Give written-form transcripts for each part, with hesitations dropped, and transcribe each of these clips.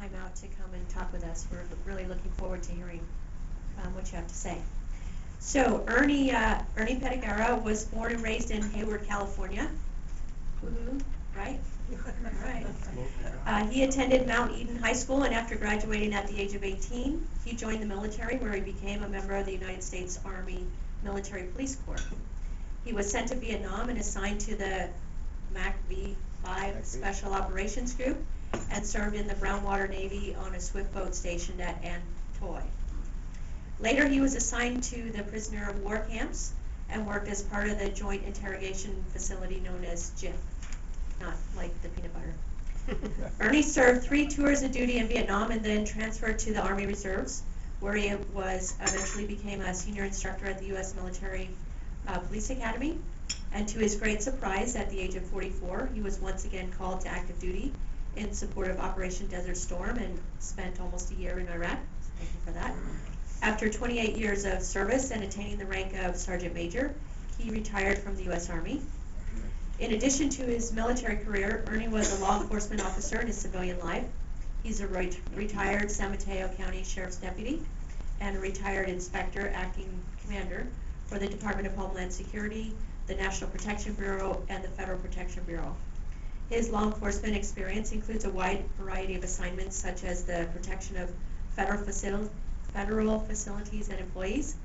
time out to come and talk with us. We're really looking forward to hearing what you have to say. So Ernie Petagora was born and raised in Hayward, California. Woohoo, right? Right. He attended Mount Eden High School, and after graduating at the age of 18, he joined the military, where he became a member of the United States Army Military Police Corps. He was sent to Vietnam and assigned to the MAC V5 Special Operations Group and served in the Brownwater Navy on a swift boat stationed at Antoy. Later, he was assigned to the prisoner of war camps and worked as part of the Joint Interrogation Facility known as JIF, not like the peanut butter. Ernie served 3 tours of duty in Vietnam and then transferred to the Army Reserves, where he eventually became a senior instructor at the U.S. Military Police Academy. And to his great surprise, at the age of 44, he was once again called to active duty in support of Operation Desert Storm and spent almost a year in Iraq. So thank you for that. After 28 years of service and attaining the rank of Sergeant Major, he retired from the U.S. Army. In addition to his military career, Ernie was a law enforcement officer in his civilian life. He's a retired San Mateo County Sheriff's Deputy and a retired Inspector Acting Commander for the Department of Homeland Security, the National Protection Bureau, and the Federal Protection Bureau. His law enforcement experience includes a wide variety of assignments, such as the protection of federal facilities and employees,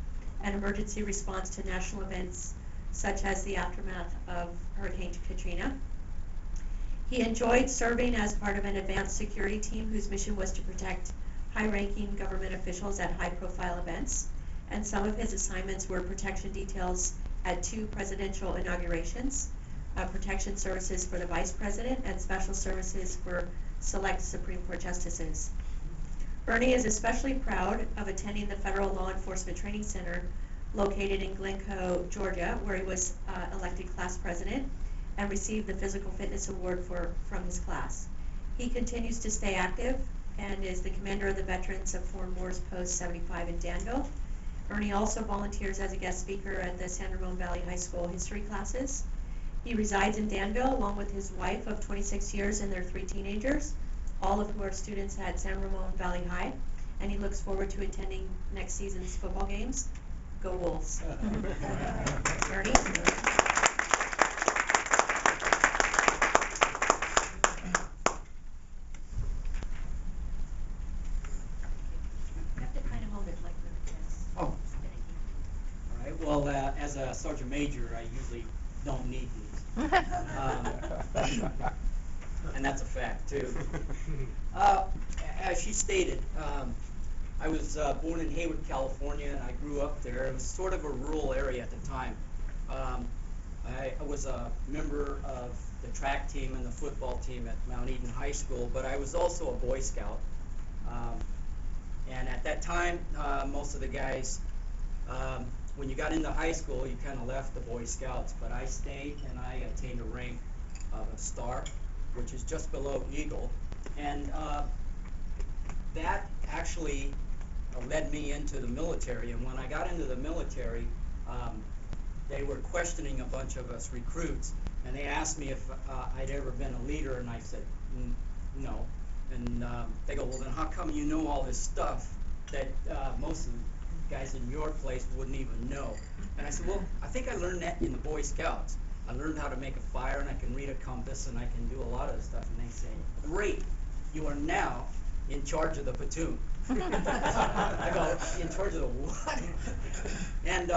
and emergency response to national events such as the aftermath of Hurricane Katrina. He enjoyed serving as part of an advanced security team whose mission was to protect high-ranking government officials at high-profile events, and some of his assignments were protection details at 2 presidential inaugurations, protection services for the Vice President, and special services for select Supreme Court justices. Ernie is especially proud of attending the Federal Law Enforcement Training Center located in Glencoe, Georgia, where he was elected class president and received the Physical Fitness Award from his class. He continues to stay active and is the commander of the Veterans of Foreign Wars Post 75 in Danville. Ernie also volunteers as a guest speaker at the San Ramon Valley High School history classes. He resides in Danville along with his wife of 26 years and their 3 teenagers, all of who are students at San Ramon Valley High, and he looks forward to attending next season's football games. Go Wolves. Ernie? Well, as a Sergeant Major, I usually don't need these. And that's a fact, too. As she stated, I was born in Hayward, California, and I grew up there. It was sort of a rural area at the time. I was a member of the track team and the football team at Mount Eden High School, but I was also a Boy Scout. And at that time, most of the guys, when you got into high school, you kind of left the Boy Scouts, but I stayed and I attained a rank of a star, which is just below Eagle. And that actually led me into the military. And when I got into the military, they were questioning a bunch of us recruits, and they asked me if I'd ever been a leader, and I said no. And they go, well, then how come you know all this stuff that most of the guys in your place wouldn't even know? And I said, well, I think I learned that in the Boy Scouts. I learned how to make a fire, and I can read a compass, and I can do a lot of this stuff. And they say, great, you are now in charge of the platoon. I go, in charge of the what? And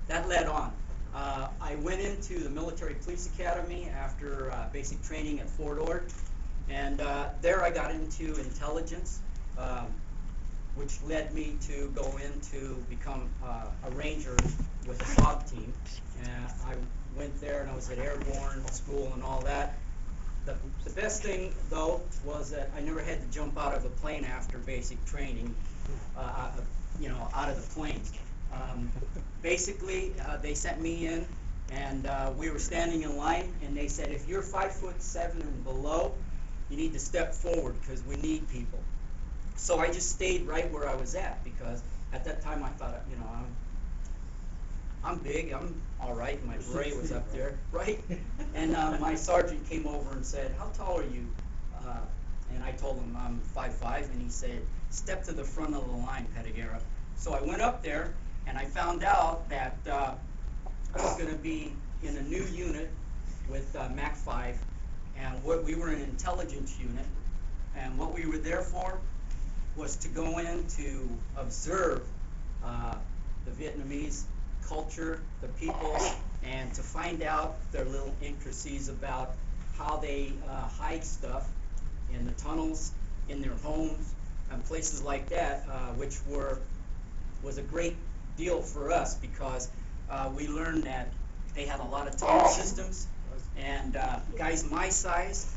that led on. I went into the Military Police Academy after basic training at Fort Ord, and there I got into intelligence, which led me to go in to become a ranger with a SOG team. And I went there and I was at airborne school and all that. The best thing, though, was that I never had to jump out of a plane after basic training, out of the planes. Basically, they sent me in, and we were standing in line, and they said, if you're 5'7" and below, you need to step forward because we need people. So I just stayed right where I was at, because at that time I thought, I'm big, I'm all right, my beret was up there, right? And my sergeant came over and said, how tall are you? and I told him I'm 5'5", and he said, "Step to the front of the line, Petagora." So I went up there, and I found out that I was going to be in a new unit with MAC 5, and we were an intelligence unit, and what we were there for was to go in to observe the Vietnamese culture, the people, and to find out their little intricacies about how they hide stuff in the tunnels, in their homes, and places like that, which was a great deal for us because we learned that they had a lot of tunnel systems, and guys my size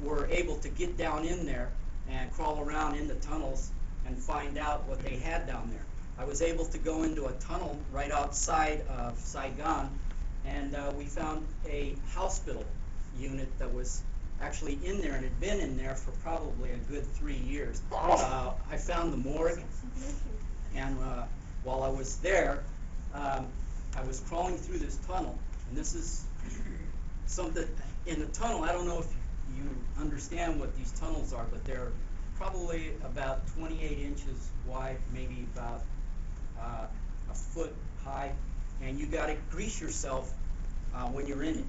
were able to get down in there and crawl around in the tunnels and find out what they had down there. I was able to go into a tunnel right outside of Saigon, and we found a hospital unit that was actually in there and had been in there for probably a good 3 years. I found the morgue, and while I was there, I was crawling through this tunnel, and this is something in the tunnel. I don't know if you understand what these tunnels are, but they're probably about 28 inches wide, maybe about a foot high, and you got to grease yourself when you're in it.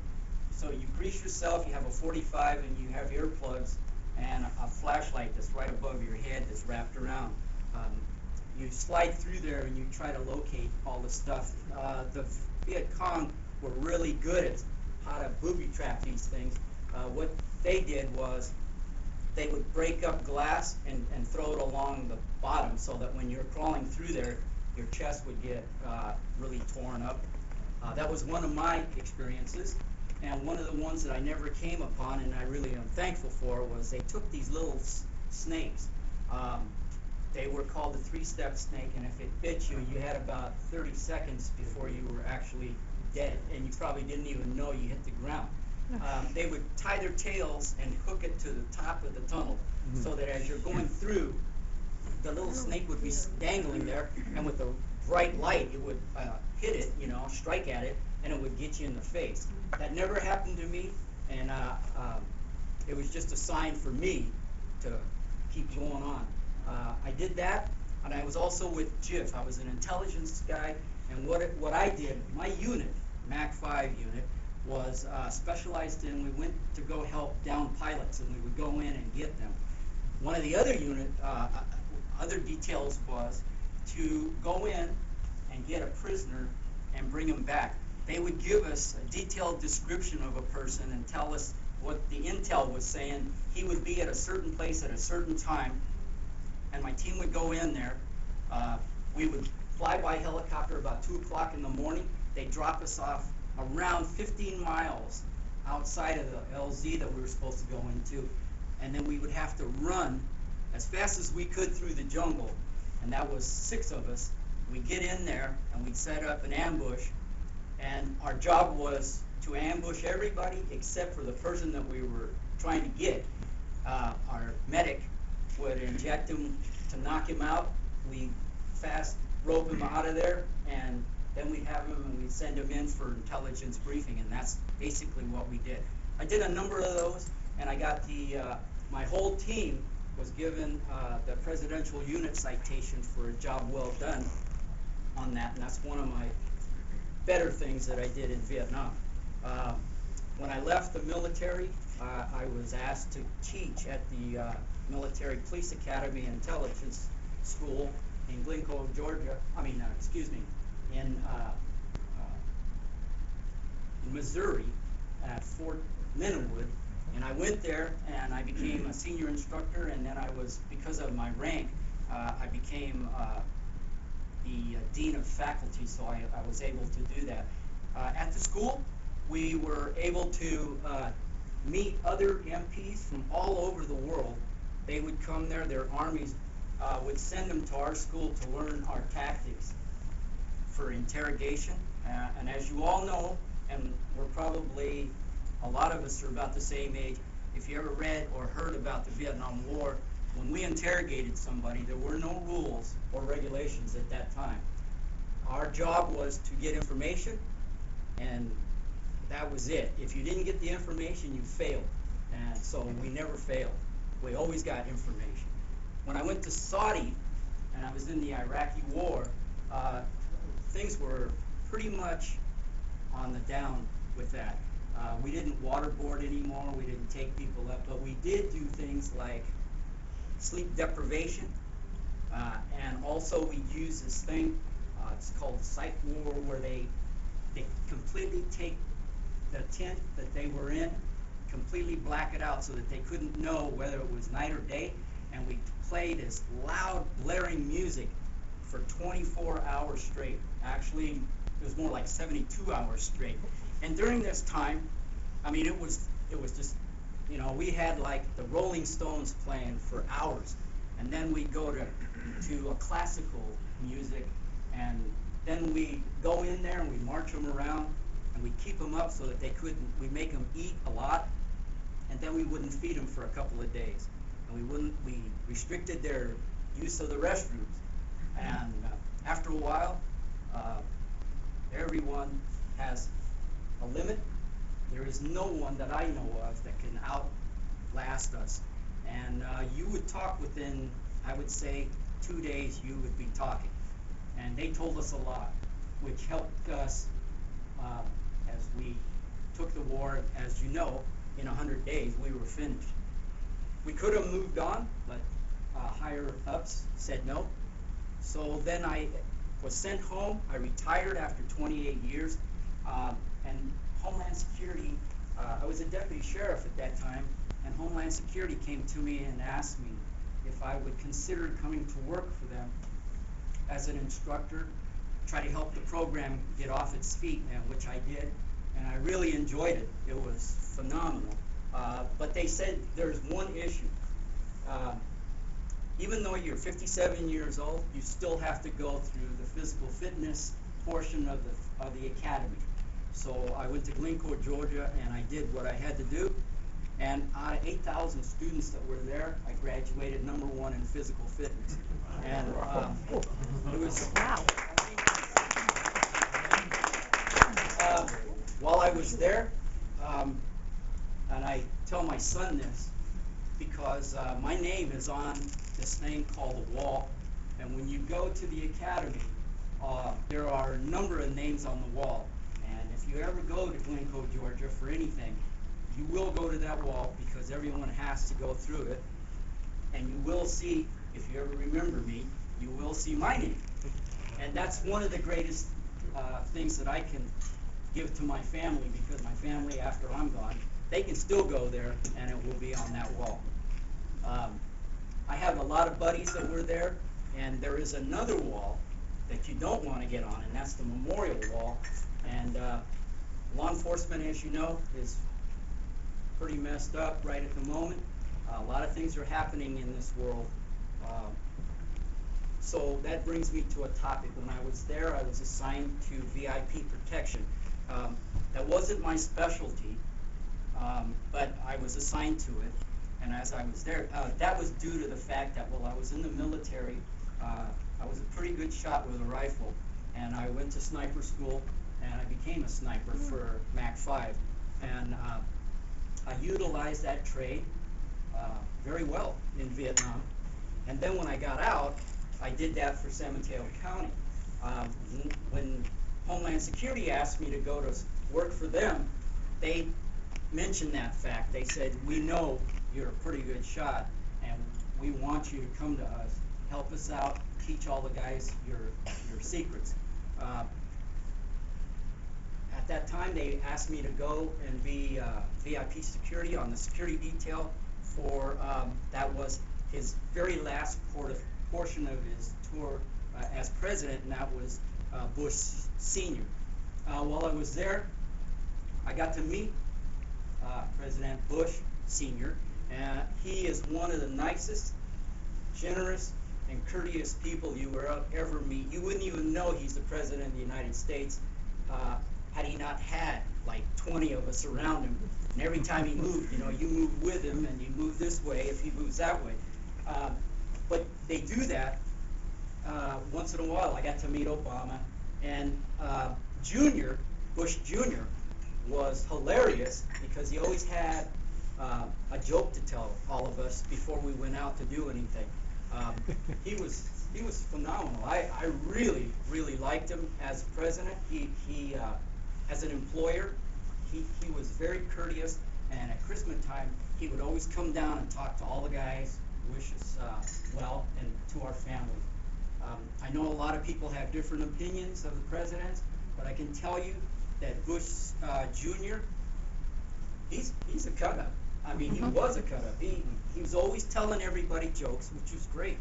So you grease yourself, you have a 45, and you have earplugs and a flashlight that's right above your head that's wrapped around. You slide through there and you try to locate all the stuff. The Viet Cong were really good at how to booby trap these things. What they did was they would break up glass and throw it along the bottom so that when you're crawling through there, your chest would get really torn up. That was one of my experiences, and one of the ones that I never came upon and I really am thankful for was they took these little snakes. They were called the three-step snake, and if it bit you, you had about 30 seconds before you were actually dead, and you probably didn't even know you hit the ground. They would tie their tails and hook it to the top of the tunnel, so that as you're going through, the little snake would be dangling there, and with the bright light, it would hit it, strike at it, and it would get you in the face. That never happened to me, and it was just a sign for me to keep going on. I did that, and I was also with JIF. I was an intelligence guy, and what I did, my unit, MAC 5 unit, was specialized in, we went to go help down pilots, and we would go in and get them. One of the other other details was to go in and get a prisoner and bring him back. They would give us a detailed description of a person and tell us what the intel was saying. He would be at a certain place at a certain time, and my team would go in there. We would fly by helicopter about 2 o'clock in the morning. They'd drop us off around 15 miles outside of the LZ that we were supposed to go into, and then we would have to run as fast as we could through the jungle, and that was 6 of us. We'd get in there and we'd set up an ambush, and our job was to ambush everybody except for the person that we were trying to get. Our medic would inject him to knock him out. We'd fast rope him out of there, and then we'd have him and we'd send him in for intelligence briefing, and that's basically what we did. I did a number of those, and I got my whole team was given the Presidential Unit Citation for a job well done on that, and that's one of my better things that I did in Vietnam. When I left the military, I was asked to teach at the Military Police Academy Intelligence School in Glencoe, Georgia. In Missouri at Fort Lindenwood, and I went there and I became a senior instructor, and then because of my rank, I became the dean of faculty, so I was able to do that. At the school, we were able to meet other MPs from all over the world. They would come there, their armies would send them to our school to learn our tactics for interrogation. And as you all know, and we're probably, a lot of us are about the same age, if you ever read or heard about the Vietnam War, when we interrogated somebody, there were no rules or regulations at that time. Our job was to get information, and that was it. If you didn't get the information, you failed. And so we never failed. we always got information. When I went to Saudi and I was in the Iraqi war, things were pretty much on the down with that. We didn't waterboard anymore, we didn't take people up, but we did do things like sleep deprivation, and also we used this thing, it's called psych war, where they completely take the tent that they were in, completely black it out so that they couldn't know whether it was night or day, and we played this loud, blaring music for 24 hours straight. Actually, it was more like 72 hours straight. And during this time, I mean, it was just, you know, we had like the Rolling Stones playing for hours, and then we go to a classical music, and then we go in there and we march them around, and we keep them up so that they couldn't, we make them eat a lot, and then we wouldn't feed them for a couple of days, and we restricted their use of the restrooms, and after a while, everyone has a limit. There is no one that I know of that can outlast us, and you would talk within, I would say, 2 days you would be talking, and they told us a lot, which helped us as we took the war. As you know, in 100 days we were finished. We could have moved on, but higher ups said no. So then I was sent home. I retired after 28 years, and Homeland Security, I was a deputy sheriff at that time, and Homeland Security came to me and asked me if I would consider coming to work for them as an instructor, try to help the program get off its feet, and which I did, and I really enjoyed it. It was phenomenal. But they said there's one issue. Even though you're 57 years old, you still have to go through the physical fitness portion of the academy. So I went to Glencoe, Georgia, and I did what I had to do. And out of 8,000 students that were there, I graduated #1 in physical fitness. And it was wow. While I was there, and I tell my son this because my name is on this thing called the wall. And when you go to the academy, there are a number of names on the wall. And if you ever go to Glencoe, Georgia for anything, you will go to that wall because everyone has to go through it. And you will see, if you ever remember me, you will see my name. And that's one of the greatest things that I can give to my family, because my family, after I'm gone, they can still go there and it will be on that wall. I have a lot of buddies that were there, and there is another wall that you don't want to get on, and that's the memorial wall. And law enforcement, as you know, is pretty messed up right at the moment. A lot of things are happening in this world. So that brings me to a topic. When I was there, I was assigned to VIP protection. That wasn't my specialty, but I was assigned to it. And as I was there, that was due to the fact that while I was in the military, I was a pretty good shot with a rifle. And I went to sniper school, and I became a sniper for MAC 5. And I utilized that trade very well in Vietnam. And then when I got out, I did that for San Mateo County. When Homeland Security asked me to go to work for them, they mentioned that fact. They said, we know you're a pretty good shot, and we want you to come to us, help us out, teach all the guys your secrets. At that time, they asked me to go and be VIP security on the security detail for, that was his very last portion of his tour as president, and that was Bush Sr. While I was there, I got to meet President Bush Sr. He is one of the nicest, generous, and courteous people you will ever meet. You wouldn't even know he's the President of the United States had he not had like 20 of us around him. And every time he moved, you know, you move with him, and you move this way if he moves that way. But they do that once in a while. I got to meet Obama, and Bush Jr. was hilarious because he always had a joke to tell all of us before we went out to do anything. He was phenomenal. I really liked him as president. He as an employer, he was very courteous, and at Christmas time he would always come down and talk to all the guys, wish us well, and to our family. I know a lot of people have different opinions of the presidents, but I can tell you that Bush Jr., he's a cut-up. I mean, he was a cut-up. He was always telling everybody jokes, which was great.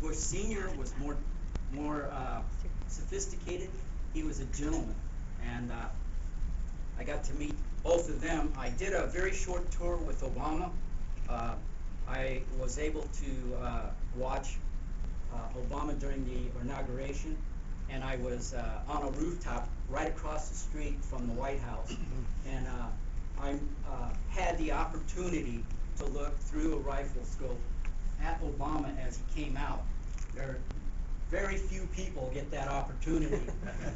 Bush Sr. was more sophisticated. He was a gentleman, and I got to meet both of them. I did a very short tour with Obama. I was able to watch Obama during the inauguration, and I was on a rooftop right across the street from the White House, and I had the opportunity to look through a rifle scope at Obama as he came out. There very few people get that opportunity,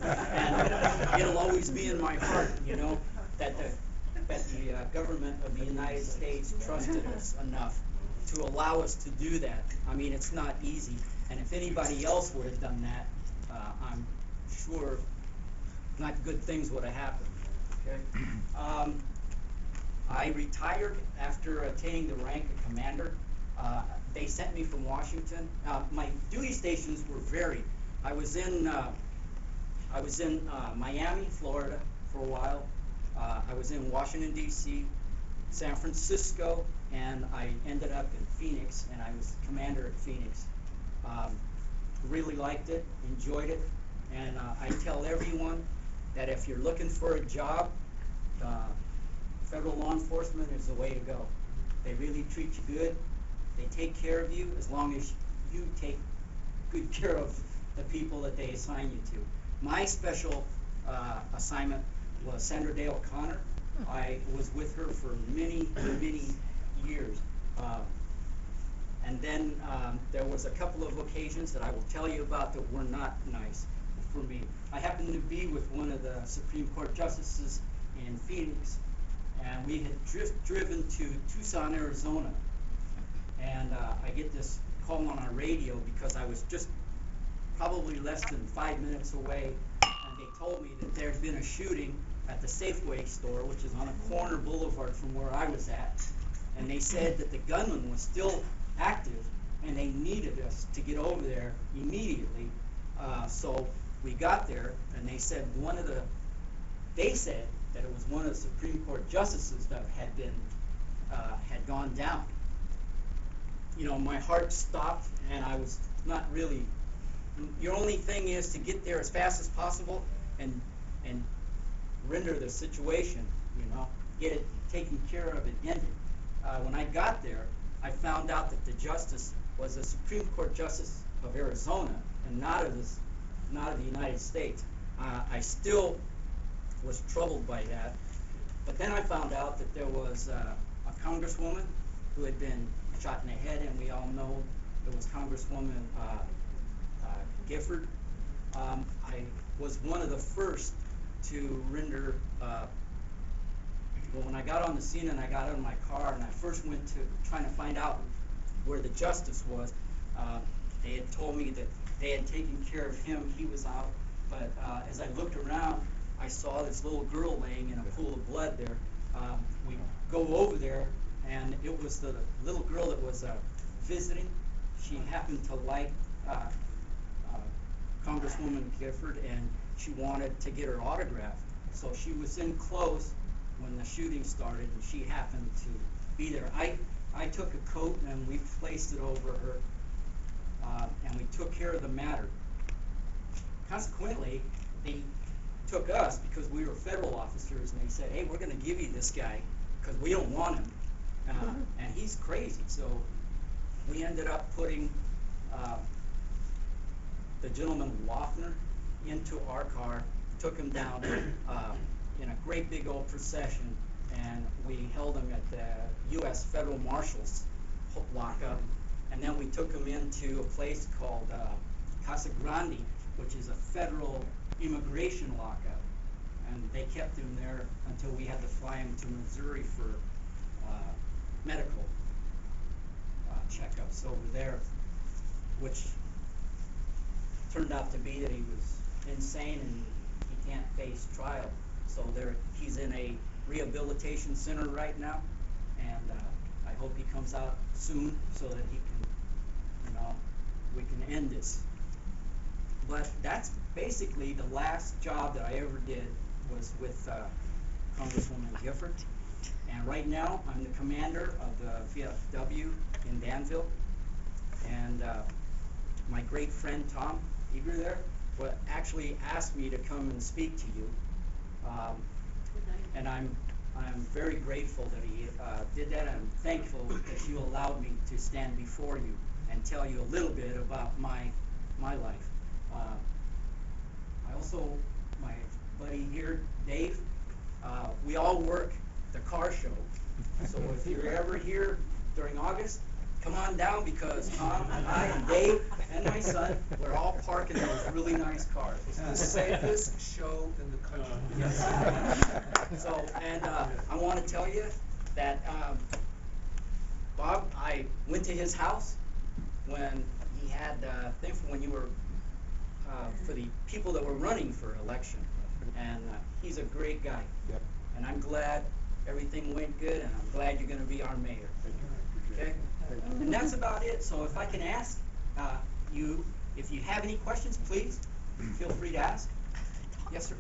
and it'll always be in my heart, you know, that the government of the United States trusted us enough to allow us to do that. I mean, it's not easy, and if anybody else would have done that, I'm sure not good things would have happened. Okay. I retired after attaining the rank of commander. They sent me from Washington. My duty stations were varied. I was in Miami, Florida for a while. I was in Washington, D.C., San Francisco, and I ended up in Phoenix, and I was commander at Phoenix. Really liked it, enjoyed it, and I tell everyone that if you're looking for a job, federal law enforcement is the way to go. They really treat you good. They take care of you as long as you take good care of the people that they assign you to. My special assignment was Sandra Day O'Connor. I was with her for many years. And then there was a couple of occasions that I will tell you about that were not nice for me. I happened to be with one of the Supreme Court justices in Phoenix, and we had driven to Tucson, Arizona. And I get this call on our radio because I was just probably less than 5 minutes away, and they told me that there had been a shooting at the Safeway store, which is on a corner boulevard from where I was at, and they said that the gunman was still active, and they needed us to get over there immediately. So we got there, and they said they said that it was one of the Supreme Court justices that had gone down. You know, my heart stopped, and I was not really. Your only thing is to get there as fast as possible and render the situation, you know, get it taken care of and ended. When I got there, I found out that the justice was a Supreme Court justice of Arizona and not of the United States. I still was troubled by that, but then I found out that there was a congresswoman who had been shot in the head, and we all know it was Congresswoman Gifford. I was one of the first to render, when I got on the scene and I got in my car and I first went to trying to find out where the justice was, they had told me that they had taken care of him, he was out, but as I looked around, I saw this little girl laying in a pool of blood there. We go over there, and it was the little girl that was visiting. She happened to like Congresswoman Gifford, and she wanted to get her autograph. So she was in close when the shooting started, and she happened to be there. I took a coat and we placed it over her, and we took care of the matter. Consequently, they took us because we were federal officers, and they said, hey, we're going to give you this guy because we don't want him. And he's crazy. So we ended up putting the gentleman Waffner into our car, took him down in a great big old procession, and we held him at the U.S. Federal Marshal's lockup, and then we took him into a place called Casa Grande, which is a federal immigration lockup, and they kept him there until we had to fly him to Missouri for medical checkups over there, which turned out to be that he was insane and he can't face trial. So he's in a rehabilitation center right now, and I hope he comes out soon so that he can, we can end this. But that's basically the last job that I ever did was with Congresswoman Gifford. And right now, I'm the commander of the VFW in Danville. And my great friend Tom Eager there actually asked me to come and speak to you. And I'm very grateful that he did that. I'm thankful that you allowed me to stand before you and tell you a little bit about my life. I also, my buddy here, Dave, we all work the car show. So if you're ever here during August, come on down, because Tom and I and Dave and my son, we're all parking those really nice cars. It's the safest show in the country. Yes. So, and I want to tell you that, Bob, I went to his house when he had thing for when you were for the people that were running for election, and he's a great guy. Yep. And I'm glad everything went good, and I'm glad you're going to be our mayor. Okay? And that's about it. So if I can ask you, if you have any questions, please feel free to ask. Yes, sir.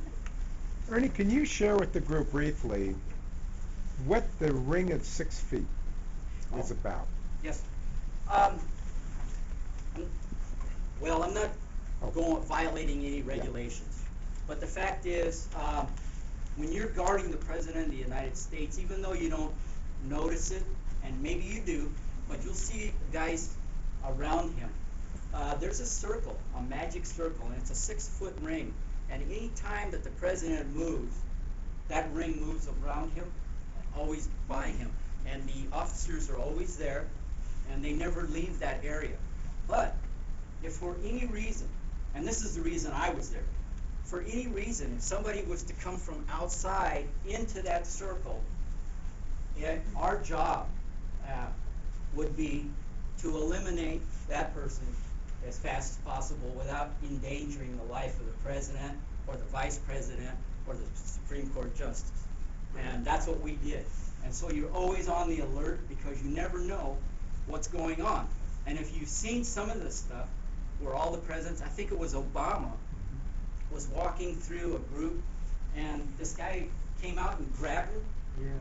Ernie, can you share with the group briefly what the Ring of 6 Feet is about? Yes. Well, I'm not violating any regulations, but the fact is, when you're guarding the President of the United States, even though you don't notice it, and maybe you do, but you'll see guys around him. There's a circle, a magic circle, and it's a 6-foot ring. And any time that the President moves, that ring moves around him, always by him. And the officers are always there, and they never leave that area. But if for any reason, and this is the reason I was there, for any reason, if somebody was to come from outside into that circle, our job would be to eliminate that person as fast as possible without endangering the life of the President or the Vice President or the Supreme Court Justice. And that's what we did. And so you're always on the alert, because you never know what's going on. And if you've seen some of this stuff where all the presidents, I think it was Obama, was walking through a group, and this guy came out and grabbed him. Yeah.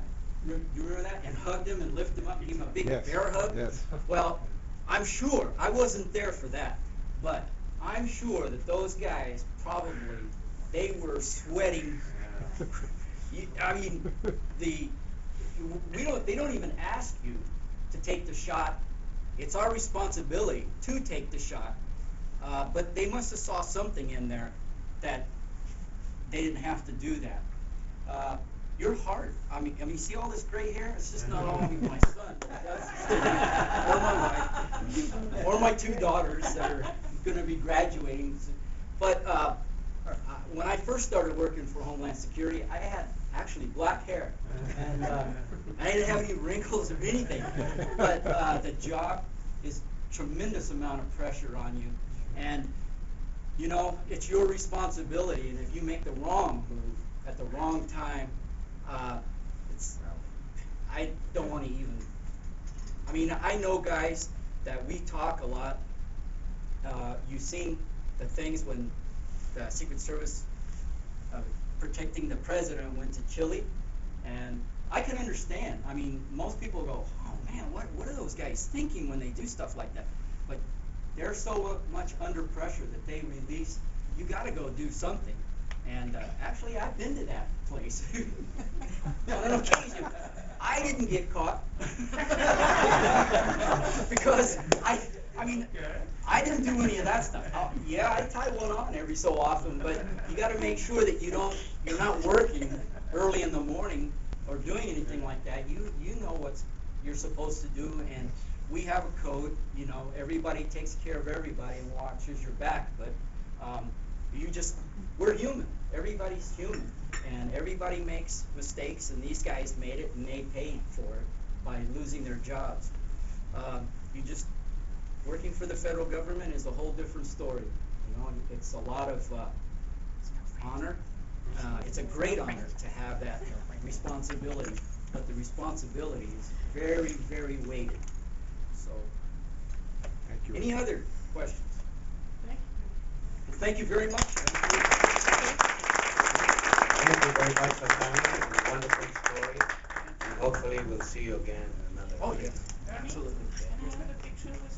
You remember that? And hugged him and lifted him up and gave him a big Yes. bear hug? Yes. Well, I'm sure, I wasn't there for that, but I'm sure that those guys probably, they were sweating. I mean, they don't even ask you to take the shot. It's our responsibility to take the shot. But they must have saw something in there that they didn't have to do that. Your heart, I mean, you see all this gray hair? It's just not all my son, or my wife, or my 2 daughters that are going to be graduating. But when I first started working for Homeland Security, I had actually black hair, and I didn't have any wrinkles or anything. But the job is tremendous amount of pressure on you, and you know, it's your responsibility. And if you make the wrong move at the wrong time, I don't want to even, I mean, I know guys that we talk a lot. You've seen the things when the Secret Service protecting the President went to Chile, and I can understand. I mean, most people go, oh man, what are those guys thinking when they do stuff like that? But they're so much under pressure that they release, you got to go do something. And actually, I've been to that place on an occasion. I didn't get caught because I mean, I didn't do any of that stuff. Yeah, I tie one on every so often, but you got to make sure that you're not working early in the morning or doing anything like that. You know what you're supposed to do, and we have a code. You know, everybody takes care of everybody and watches your back, but we're human. Everybody's human, and everybody makes mistakes, and these guys made it, and they paid for it. by losing their jobs. Working for the federal government is a whole different story. You know, it's a lot of honor. It's a great honor to have that responsibility, but the responsibility is very, very weighted. So, Thank you. any other questions? Thank you very much. Thank you very much for coming. It's a wonderful story. And hopefully we'll see you again in another. Oh, year. yeah, absolutely. Can I have a picture with